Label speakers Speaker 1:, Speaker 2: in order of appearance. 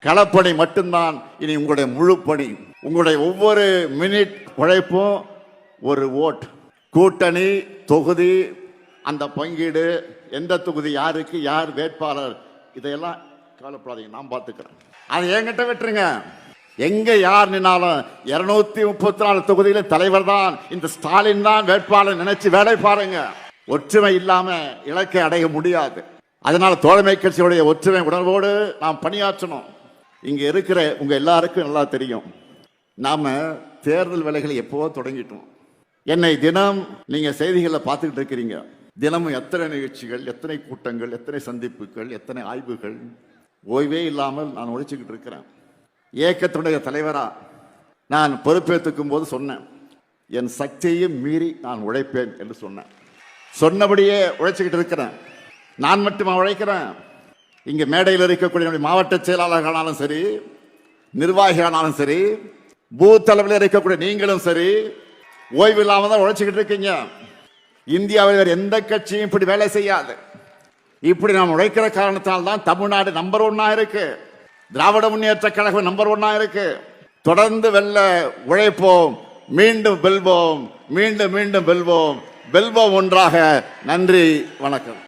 Speaker 1: களப்பணி மட்டும்தான் இனி உங்களுடைய முழு பணி. உங்களுடைய ஒவ்வொரு மினிட் உழைப்பும் ஒரு ஓட். கூட்டணி, தொகுதி, அந்த பங்கீடு, எந்த தொகுதி யாருக்கு, யார் வேட்பாளர், இதையெல்லாம் கவலைப்படாதீங்க, நான் பார்த்துக்கிறேன். அதை என்கிட்ட விட்டுருங்க. எங்க யார் நின்னாலும் 234 தொகுதியில தலைவர் தான் இந்த ஸ்டாலின் தான் வேட்பாளர் நினைச்சு வேலை பாருங்க. ஒற்றுமை இல்லாம இலக்கை அடைய முடியாது. அதனால தோழமை கட்சியுடைய ஒற்றுமை உணர்வோடு நாம் பணியாற்றணும். இங்க இருக்கிற உங்க எல்லாருக்கும் நல்லா தெரியும், நாம தேர்தல் வேலைகளை எப்போ தொடங்கிட்டோம். என்னை தினம் நீங்க செய்திகளை பார்த்துக்கிட்டு இருக்கிறீங்க. தினமும் எத்தனை நிகழ்ச்சிகள், எத்தனை கூட்டங்கள், எத்தனை சந்திப்புகள், எத்தனை ஆய்வுகள், ஓய்வே இல்லாமல் நான் உழைச்சிக்கிட்டு இருக்கிறேன். இயக்கத்தினுடைய தலைவரா நான் பொறுப்பேற்றுக்கும் போது சொன்னேன், என் சக்தியையும் மீறி நான் உழைப்பேன் என்று சொன்னேன். சொன்னபடியே உழைச்சிக்கிட்டு இருக்கிறேன். நான் மட்டுமா உழைக்கிறேன்? இங்க மேடையில் இருக்கக்கூடிய மாவட்ட செயலாளர்களானாலும் சரி, நிர்வாகிகளானாலும் சரி, பூத் அளவில் இருக்கக்கூடிய நீங்களும் சரி, ஓய்வு இல்லாம தான் உழைச்சிக்கிட்டு இருக்கீங்க. இந்தியாவில் வேறு எந்த கட்சியும் இப்படி வேலை செய்யாது. இப்படி நாம் உழைக்கிற காரணத்தால் தான் தமிழ்நாடு நம்பர் 1 இருக்கு. திராவிட முன்னேற்ற கழகம் நம்பர் 1 இருக்கு. தொடர்ந்து வெல்ல உழைப்போம், மீண்டும் வெல்வோம், மீண்டும் மீண்டும் வெல்வோம், வெல்வோம் ஒன்றாக. நன்றி, வணக்கம்.